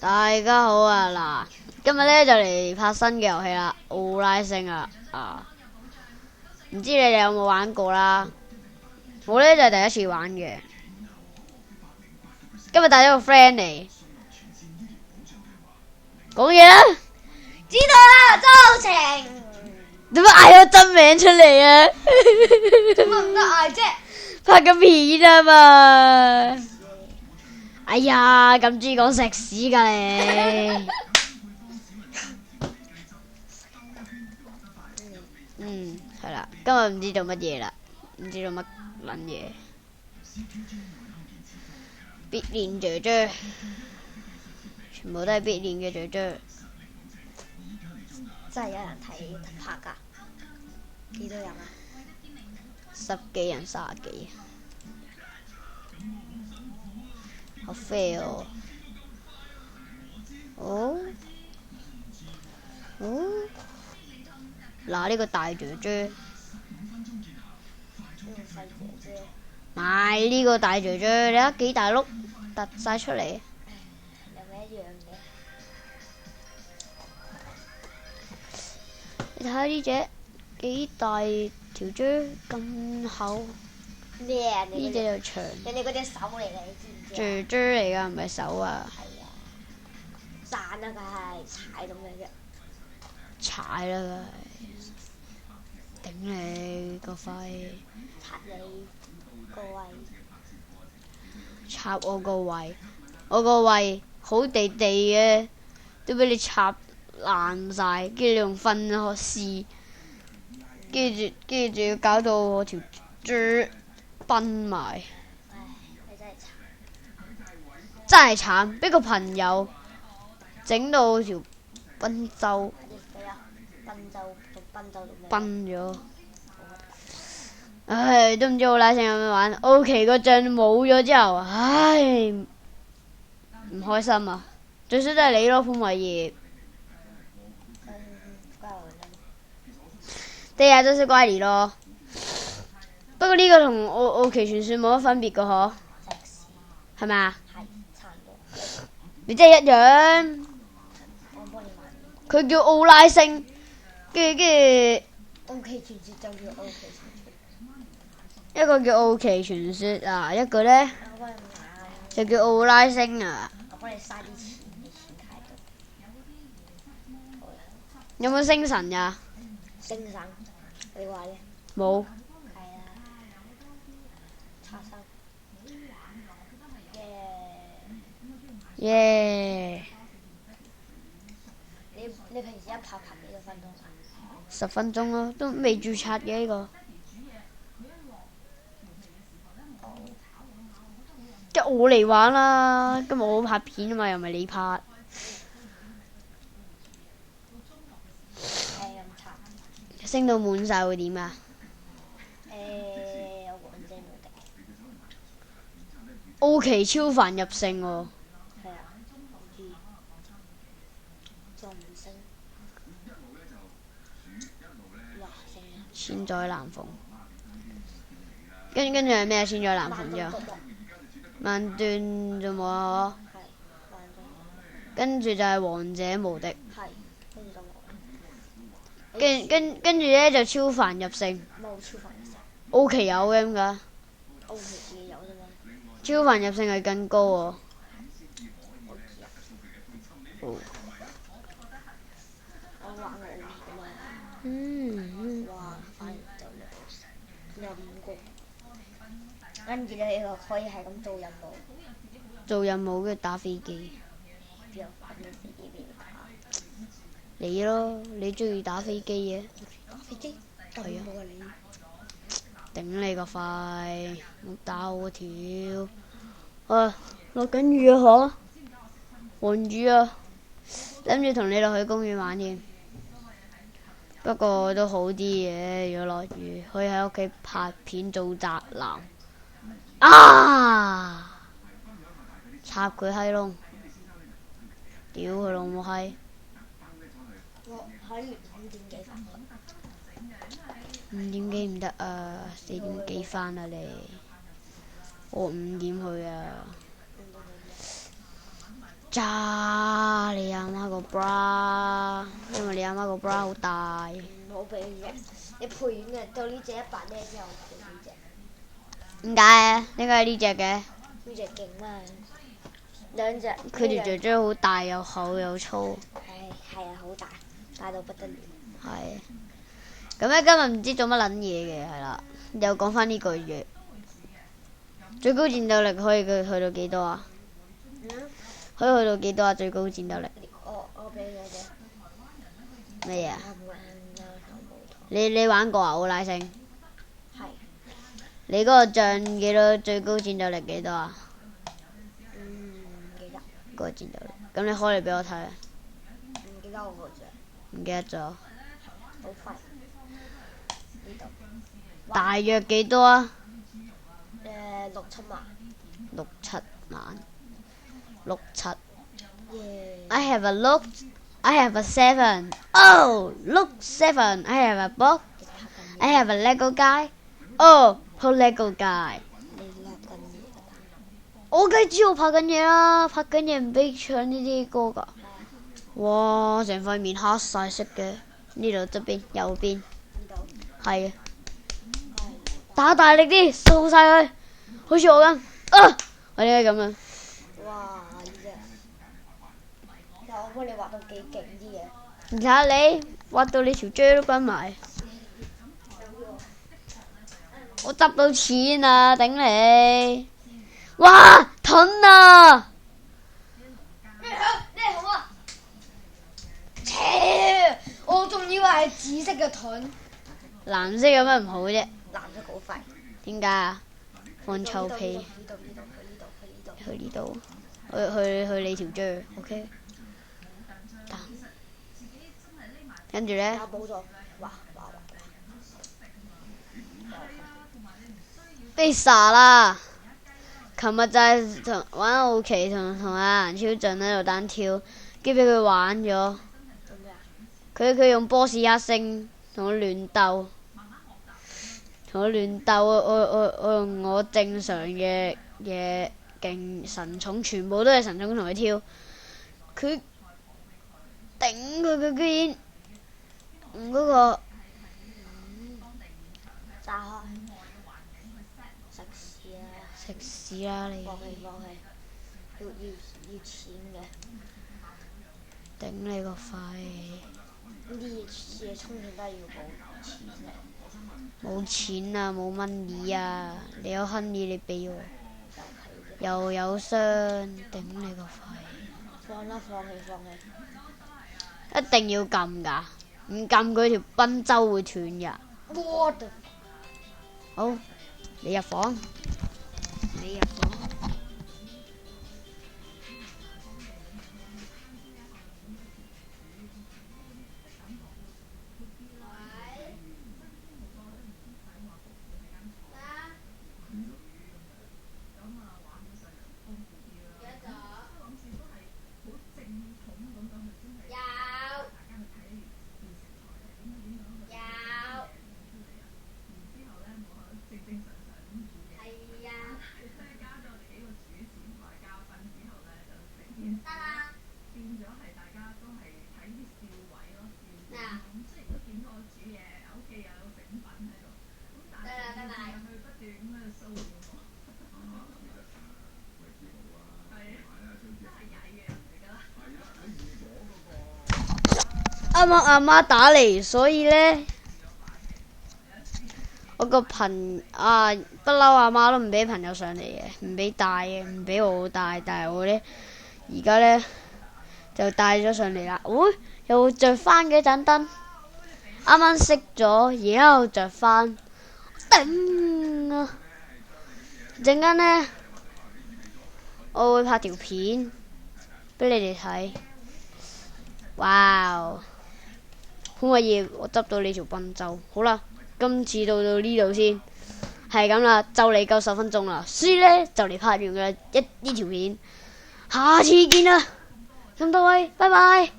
大家好啊！嗱，今日咧就嚟拍新嘅遊戲啦，奧拉星啊！唔知你哋有冇玩過啦？我咧就係第一次玩嘅。今日帶咗個 friend 嚟，講嘢啦！知道啦，周晴。點解嗌咗真名出嚟啊？點解唔得嗌啫？拍個片啊嘛！哎呀，咁中意講食屎噶你！係啦，今日唔知做乜嘢啦，唔知做乜撚嘢。必練姐姐，全部都係必練嘅姐姐。真係有人睇拍㗎？幾多人啊？10幾人，30幾。好肥哦！嗱，呢個大姐姐，呢個細姐姐。買呢個大姐姐，你睇幾大碌，突晒出嚟。有咪一樣嘅？你睇下呢隻幾大條啫，咁厚。咩啊？呢隻又長。人哋嗰隻手嚟嘅，你知唔知啊？姐姐嚟㗎，唔係手啊。係啊，賺啊！佢係踩咁嘅啫。踩啦佢，頂你個肺！插你個胃。插我個胃，我個胃好地地嘅，都俾你插爛晒，跟住你用糞絲，跟住要搞到我條豬崩埋。唉，你真係慘。真係慘，俾個朋友整到條賓州崩咗。唉，都唔知奧拉星有咩玩。O.K. 個仗冇咗之後，唉，唔開心啊！最衰都係你咯，潘偉業。第日都識乖離咯。不過呢個同奧奇傳說冇乜分別噶嗬，係咪啊？係差唔多。你真係一樣。我幫你買。佢叫奧拉星，跟住。O.K. 傳說就叫 O.K. 傳說。一個叫奧奇傳說啊，一個呢就叫奧拉星啊。我幫你嘥啲錢，你錢太多。有冇星神呀？星神，你話咧？冇。係啊，叉生。耶！你平時一拍幾多分鐘啊10分鐘咯，都未註冊嘅呢個。即係我嚟玩啦，今日我拍片啊嘛，又唔係你拍。升到滿晒會點啊？有王者無敵。奧奇超凡入勝喎。係啊，仲唔升？哇！升啊！千載難逢。跟住係咩？千載難逢啫。萬段就冇啊！係萬段。跟住就係王者無敵。係，跟住就冇。跟住咧就超凡入勝。冇超凡入勝。O K 有嘅點解？O K 自己有啫嘛。超凡入勝係更高喎。我玩過 O K 噶嘛。哇！反而就有5個。跟住咧，又可以係咁做任務。做任務跟住打飛機。邊有咁嘅飛機俾你打？你咯，你中意打飛機嘅。打飛機？係啊。你。頂你個肺！我打我條。啊，落緊雨啊嗬！黃雨啊，諗住同你落去公園玩添。不過都好啲嘅，如果落雨，可以喺屋企拍片做宅男。啊！插佢閪窿！屌佢老母閪！我可以5點幾返去。5點幾唔得啊，4點幾返啊你。我5點去啊。揸你阿媽個 bra，因為你阿媽個 bra 好大。唔好俾呢隻，你賠完嘅到呢隻100呢之後賠呢隻。點解啊？點解係呢只嘅？呢隻勁嘛，兩隻。佢條雀雀好大又厚又粗。係啊，好大，大到不得了。係。咁咧今日唔知做乜撚嘢嘅係啦，又講翻呢句嘢。最高戰鬥力可以去到幾多啊？可以去到幾多啊？最高戰鬥力？我俾你嘅。咩嘢啊？你玩過啊？奧拉星？係。你嗰個杖幾多？最高戰鬥力幾多啊？唔記得。嗰個戰鬥力，咁你開嚟俾我睇。唔記得我個杖。唔記得咗。好快。呢度。大約幾多啊6、7萬。6、7萬。6、7。耶。I have a look. I have a 7. Oh, look 7. I have a book. I have a Lego guy. Oh, whole Lego guy. 你叻緊嘢。我梗係知我拍緊嘢啦，拍緊嘢唔俾唱呢啲歌㗎。哇！成塊面黑晒色嘅，呢度側邊、右邊。呢度。係。打大力啲，掃晒佢，好似我咁。啊！我點解咁樣？哇！呢隻，但我幫你畫到幾勁啲嘅。你睇下你畫到你條椎都崩埋。我執到錢啊！頂你！哇！盾啊！咩好啊？我仲以為係紫色嘅盾。藍色有咩唔好啫？藍色好快。點解啊？放臭屁。呢度。去呢度。去你條椎 ，OK。跟住咧。冇咗，哇！被殺啦！琴日就係玩奧奇同阿顏超俊喺度單挑，跟住俾佢玩咗。佢用波士克星同我亂鬥，我用我正常嘅勁神寵，全部都係神寵同佢挑。佢頂佢居然嗰個炸開。食屎啦你！放棄，要錢嘅。頂你個肺！呢啲嘢充錢都係要冇錢嘅。冇錢啊，冇 money 啊！你有 honey 你俾我，又有傷，頂你個肺！放棄。一定要撳㗎，唔撳佢條賓周會斷㗎。好，你入房。啱啱阿媽打嚟，所以呢，我個不嬲阿媽都唔俾朋友上嚟嘅，唔俾帶嘅，唔俾我帶，但係我呢，而家呢，就帶咗上嚟啦。又着翻嘅盞燈，啱啱熄咗，而家又着翻，頂啊！陣間呢，我會拍條片俾你哋睇。哇！可唔可以我執到你條賓周？好啦，今次到呢度先，係咁啦，就嚟夠10分鐘啦，所以呢，就嚟拍完嘅呢條片，下次見啦，咁多位，拜拜。